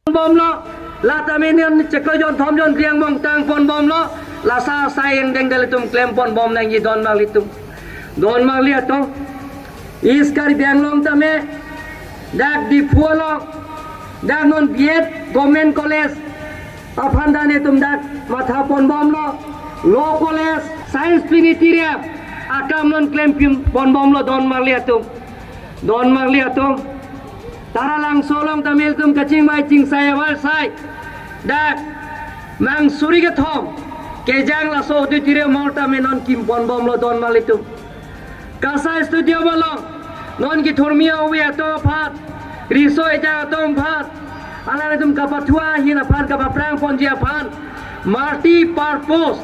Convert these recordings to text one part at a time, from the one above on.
บอมล้อลาตาเมเนียนจะกระยอนทอมยอนเรียงมองตังปนบอมล้อลาซาไซยังเด้งเดลิตุมเคลมปนบอมนังยีดอนมาลิตุมดอนมาเลียตุอีสการิเบียงลงตาเมดักดีพัวลองดักนนเบียดกอมเมนคอลเลจอาพันดานีตุมดักมาทาปนบอมล้อโลคอลเลจไซน์สปินิติเรียอากามนนเคลมพิมปนบอมล้อดอนมาเลียตุมดอนมาเลียตุมTara lang solong tamil tum kacing mai cing saya wal sai dak mang suri ke thom kejang la so tu tire morta me non kim pon bom lo don malitum kasa studio bolong non ki thormia wi ato phat riso eja atom phat ala tum kapathua hina phat kapaprang pon jia phat multi purpose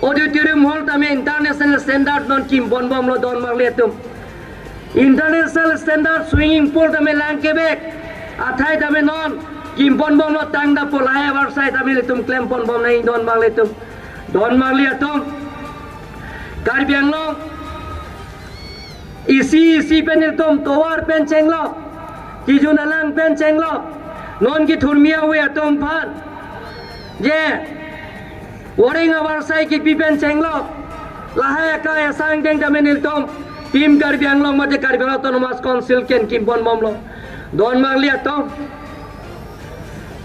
auditorium hall tame international standard non kim pon bom lo don malitum International standard swimming pool tame lang Quebec athai tame non kim pon bom lo tang da polaya warsai tame litum claim pon bom nai don mag litum don mag li atom Karbiang long isi pen litum towar pen cheng lo ki jun alang pen cheng lo non ki thurmia we atom phan je waring warsai ki pi pen cheng lo lahaya ka asang deng tame litum Tim Karbiang long mate Karbiang Autonomous Council ken kim pon bom lo don mag liat to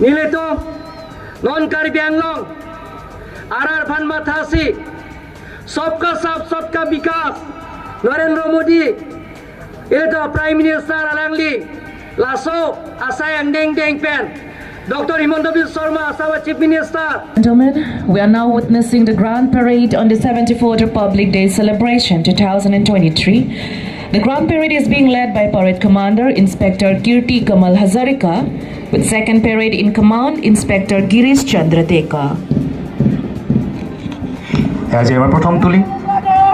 nile to non Karbiang long arar phan mathasi sabka sab sabka vikas Narendra Modi eta Prime Minister alangli laso asayang deng deng pen Dr. Himanta Biswa Sarma Asawa Chief Minister. Gentlemen, we are now witnessing the Grand Parade on the 74th Republic Day celebration 2023. The Grand Parade is being led by Parade Commander Inspector Kirti Kamal Hazarika, with Second Parade in Command Inspector Girish Chandra Teka. আজি আমাৰ প্ৰথম তুলি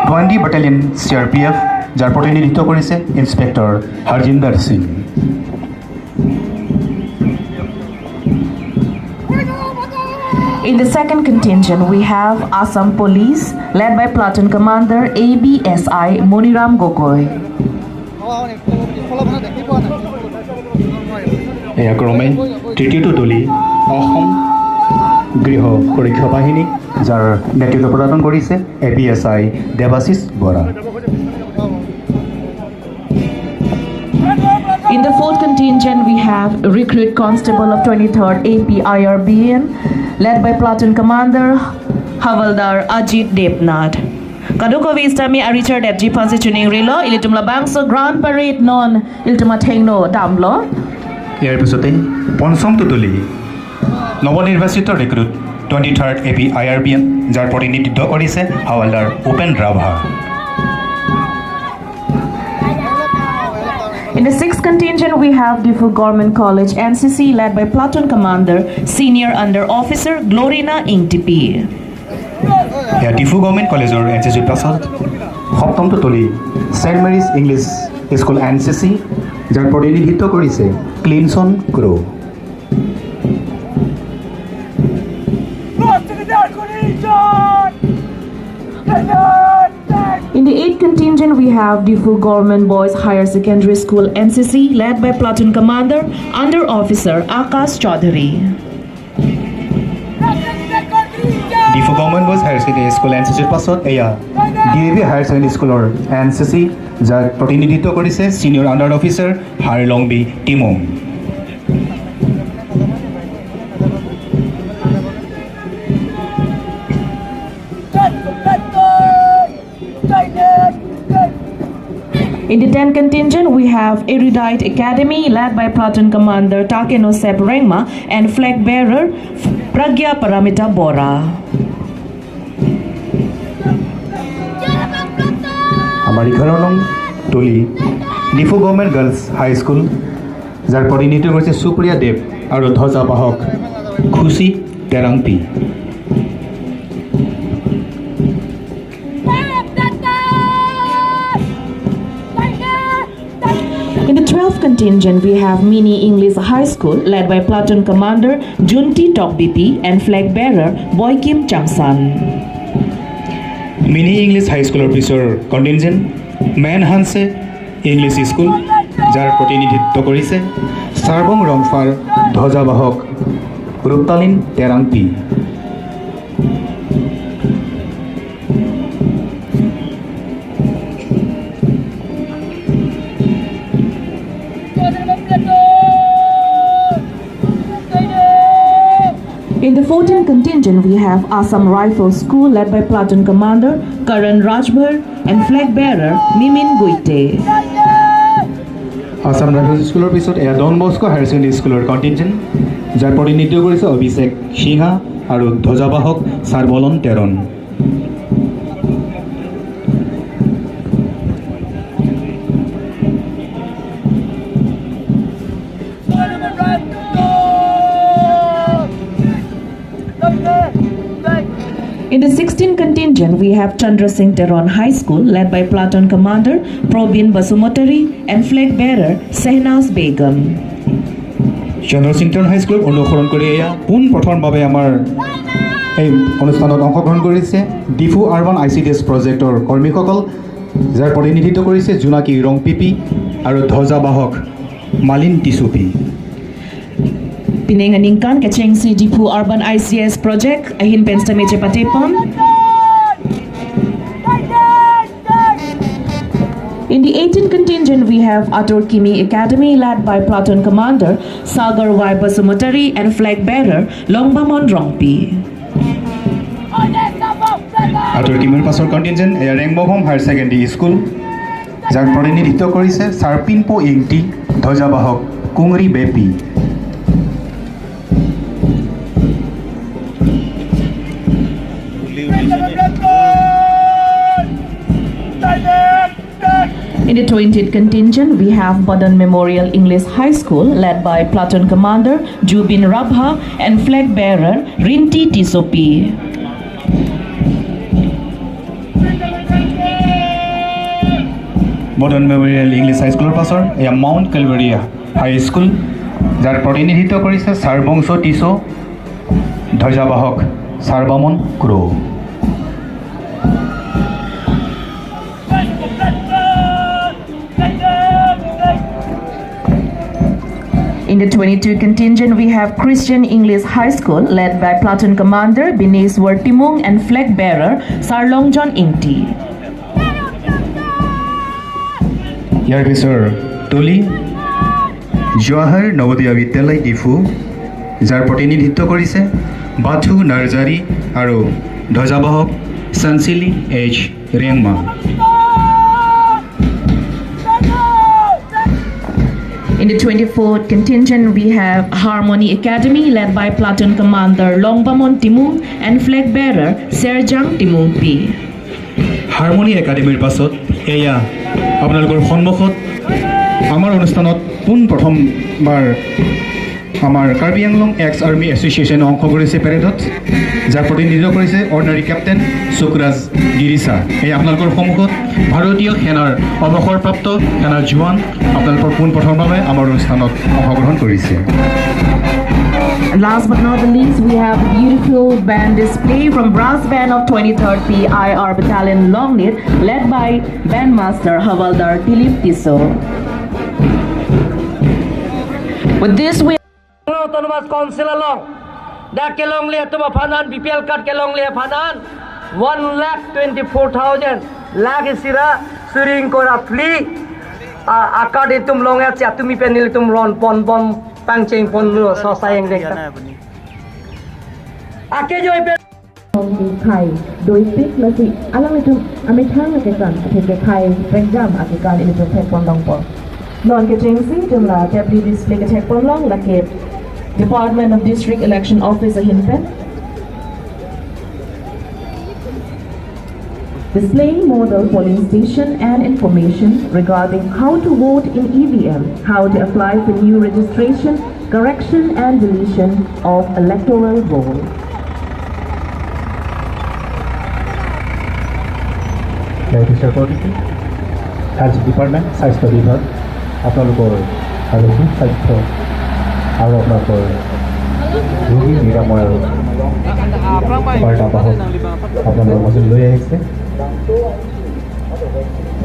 20 বাটালিয়ন CRPF যাৰ প্ৰতিনিধিত্ব কৰিছে inspector Harjinder Singh In the second contingent, we have Assam Police, led by Platoon Commander ABSI Moniram Gogoi. এয়া ক্ৰমে তৃতীয়টো টলি অসম গৃহ সুৰক্ষা বাহিনী যাৰ নেতৃত্ব প্ৰদান কৰিছে ABSI Debashish Bora In the fourth contingent, we have Recruit Constable of 23rd APIRBN, led by Platoon Commander Havaldar Ajit Debnath. Kaduko Vistami Richard FG Pansi Tuning Rilo, Ilitumla Bangso Grand Parade Non Iltuma Tengno Damlo. ইয়াৰ পিছতে পঞ্চমটো trolley নৱনিৰ্বাচিত recruit 23rd APIRBN যাৰ প্ৰতিনিধিত্ব কৰিছে havildar Upen Rabha In the sixth contingent, we have Diffu Government College NCC, led by Platoon Commander Senior Under Officer Glorina Ingtipi. এয়া Diphu government কলেজৰ NCCৰ পাছত সপ্তমটো টলি Saint Mary's English school NCC যাৰ প্ৰতিনিধিত্ব কৰিছে Clinson Kro In the eighth contingent, we have Diffu Government Boys Higher Secondary School NCC, led by Platoon Commander Under Officer Akash Chaudhary. Diphu government boys higher secondary school NCCৰ পাছত এয়া DAV higher secondary স্কুলৰ NCC যাৰ প্ৰতিনিধিত্ব কৰিছে senior under officer Harlongbi Timung In the 10th contingent, we have Erudite Academy, led by Platoon Commander Takeno Sep Rengma and flag bearer Pragya Paramita Bora. আমাৰ 11 নং trolley Diphu government girls হাই school যাৰ প্ৰতিনিধিত্ব কৰিছে সুপ্ৰিয়া দেৱ আৰু ধ্বজাবাহক খুচি Terangpi In the 12th contingent, we have Mini English High School, led by Platoon Commander Junti Tokbipi and flag bearer Boykim Chamsan. Mini English high স্কুলৰ পিছৰ contingent মেন হানছে ইংলিছ স্কুল যাৰ প্ৰতিনিধিত্ব কৰিছে চাৰ্বং ৰংফাৰ ধ্বজাবাহক Ruptalin Terangpi. In the 14th contingent, we have Assam Rifle School led by Platoon Commander Karan Rajbhar and flag bearer Mimin Guite. Assam rifle স্কুলৰ পিছত এয়া ডন বস্কো হায়াৰ ছেকেণ্ডেৰী স্কুলৰ কণ্টিনজেণ্ট, যাৰ প্ৰতিনিধিত্ব কৰিছে অভিষেক সিংহা আৰু ধ্বজাবাহক চাৰবলন Teron. In the 16th contingent, we have Chandra Singh Teron High School led by Platoon Commander Probin Basumotari and flag bearer Sehnaz Begum. চন্দ্ৰচিংটন হাইস্কুলক অনুসৰণ কৰি এয়া পোনপ্ৰথমভাৱে আমাৰ এই অনুষ্ঠানত অংশগ্ৰহণ কৰিছে ডিফু আৰ্বান ICDS প্ৰজেক্টৰ কৰ্মীসকল, যাৰ প্ৰতিনিধিত্ব কৰিছে জোনাকী ৰংপিপি আৰু ধ্বজাবাহক Mullin টিচুপি। Pinanganingkan Kachengsi Dipu Urban ICS Project Ahin Penstameche Patepon. In the 18th contingent, we have Atur Kimi Academy led by Platoon Commander Sagar Y. Basumotari and flag bearer Longbamon Rongpi. আঁতৰ টিমৰ পাছৰ কণ্টিনজেণ্ট এয়া ৰেংবহম higher secondary school, যাৰ প্ৰতিনিধিত্ব কৰিছে চাৰপিনপো Ingti ধ্বজাবাহক কুংৰি বেপি। In the 20th contingent, we have Badan Memorial English High School led by Platoon Commander Jubin Rabha and flag bearer Rinti Tisopi. Badan memorial English হাইস্কুলৰ পাছৰ এয়া মাউণ্ট কেলভেৰিয়া হাইস্কুল, যাৰ প্ৰতিনিধিত্ব কৰিছে চাৰবংশ tissue ধ্বজাবাহক চাৰবামন Crowe. In the 22 contingent, we have Christian English High School led by Platoon Commander Bineswar Timung and flag bearer Sarlongjon Ingti. ইয়াৰ পিছৰ trolley Jawahar Navodaya বিদ্যালয় ডিফু, যাৰ প্ৰতিনিধিত্ব কৰিছে বাথু নাৰ্জাৰী আৰু ধ্বজাবাহক চানচিলি H. Rengma. In the 24th contingent, we have Harmony Academy led by Platoon Commander Longbamon Timung and flag bearer Serjang Timung P. Harmony একাডেমীৰ পাছত এয়া আপোনালোকৰ সন্মুখত আমাৰ অনুষ্ঠানত পোনপ্ৰথমবাৰ আমাৰ কাৰ্বি আংলং এক্স আৰ্মি এছ'চিয়েশ্যনে অংশ কৰিছে পেৰেডত, যাৰ প্ৰতিনিধিত্ব কৰিছে অৰ্ডিনাৰী কেপ্টেইন সুকৰাজ গিৰিছা। এই আপোনালোকৰ সন্মুখত ভাৰতীয় সেনাৰ অৱসৰপ্ৰাপ্ত সেনাৰ জোৱান আপোনালোকৰ পোনপ্ৰথমভাৱে আমাৰ অনুষ্ঠানত অংশগ্ৰহণ কৰিছে। And last but not the least, we have a beautiful band display from brass band of 23rd PIR Battalion Longnet led by Bandmaster Havaldar Dilip Tiso. With this, we Autonomous Council along. Da kelong liya tuma phanan BPL card kelong liya phanan 1,24,000 lakh sira suring kora free. Akad itum long ya cha tumi penil tum ron pon bom pangcheng pon lo so sayang dekta. Ake joy pe Kai doi pik lasi alang itu amitang kekan ke kai pengdam akikan ini protect pondong pon. Non ke jengsi jumlah tabli display ke check pondong lakit Department of District Election Office Hinpen. Displaying model polling station and information regarding how to vote in EVM, how to apply for new registration, correction and deletion of electoral roll. Health department স্বাস্থ্য বিভাগ আপোনালোকৰ আৰু সুস্বাস্থ্য আৰু আপোনালোকৰ ৰোগী নিৰাময়ৰ বাৰ্তাবাহক আপোনালোকৰ মাজত লৈ আহিছে।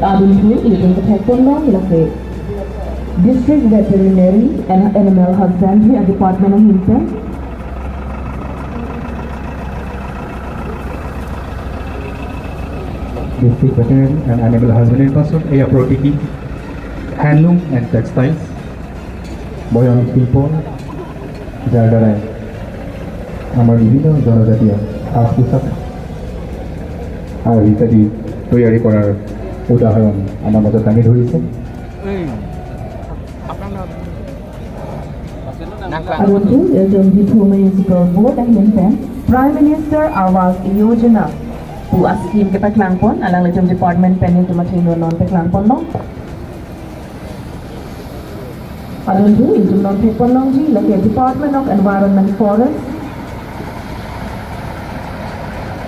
Adulthood is in the Taekwondo Lake. District Veterinary and Animal Husbandry at Department of Himpen. District Veterinary and Animal Husbandry পাছত এয়া প্ৰতীকী হ্যান্ডলুম এণ্ড টেক্সটাইলছ বয়ন শিল্প যাৰ দ্বাৰাই আমাৰ বিভিন্ন জনজাতীয় সাজ পোছাক আৰু ইত্যাদি তৈয়াৰী কৰাৰ উদাহৰণ আমাৰ মাজত দাঙি ধৰিছে। Arundu Jomjithu Municipal Board ng Himpen, Prime Minister Awas Yojana po askim ke Paklangpon alang lejom department penin tumatino non Paklangpon no. Arundu intum non Paklangji lake Department of Environment Forest.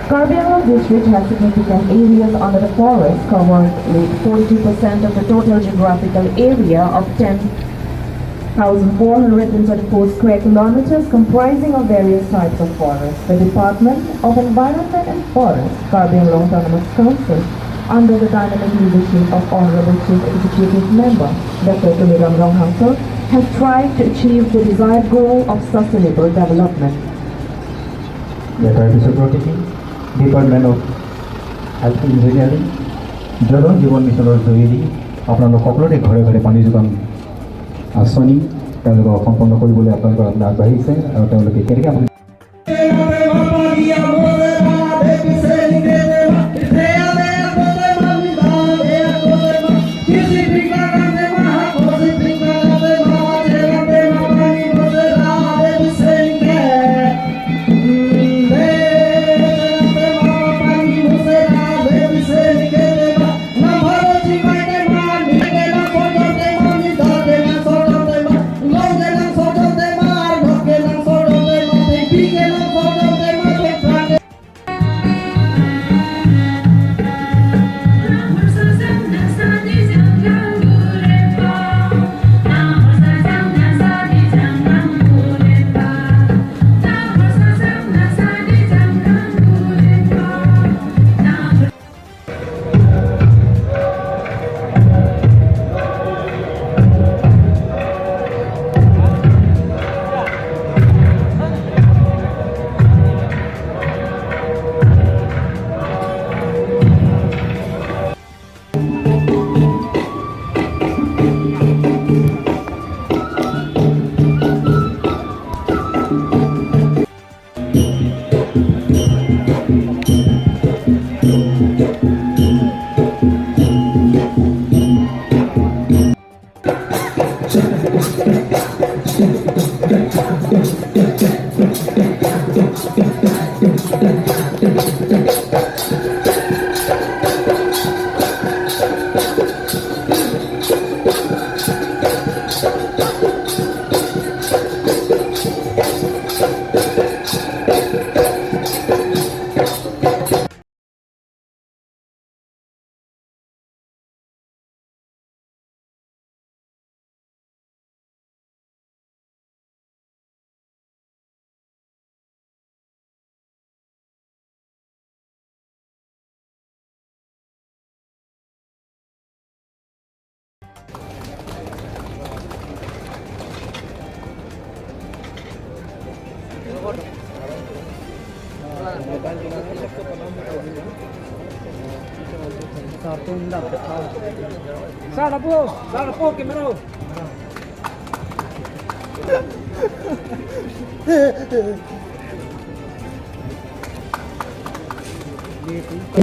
Carbon Anglong district has significant areas under the forest covered with 42% of the total geographical area of 10,434 square kilometers comprising of various types of forests. The Department of Environment and Forest, Carbon Anglong Autonomous Council, under the dynamic leadership of Honorable Chief Executive Member Dr. Tumiram Ronghangsel, has tried to achieve the desired goal of sustainable development. Department of health engineering জল জীৱন মিছনৰ যোগেদি আপোনালোক সকলোৰে ঘৰে ঘৰে পানী যোগান আঁচনি তেওঁলোকক সম্পন্ন কৰিবলৈ আপোনালোকৰ আগবাঢ়িছে আৰু তেওঁলোকে কেনেকৈ আপুনি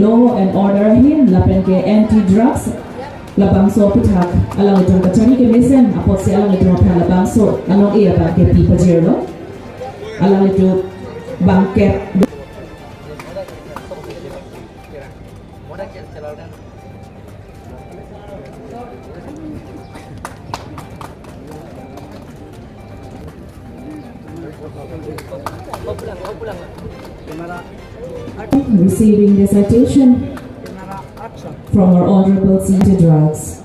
Law and order hin lapen ke anti-drugs labang so putak alang itong kachani ke mesen apot si alang itong labang so anong iya ba ke pipa jerlo alang ito bangket receiving the citation from our Honorable Anti-Drugs.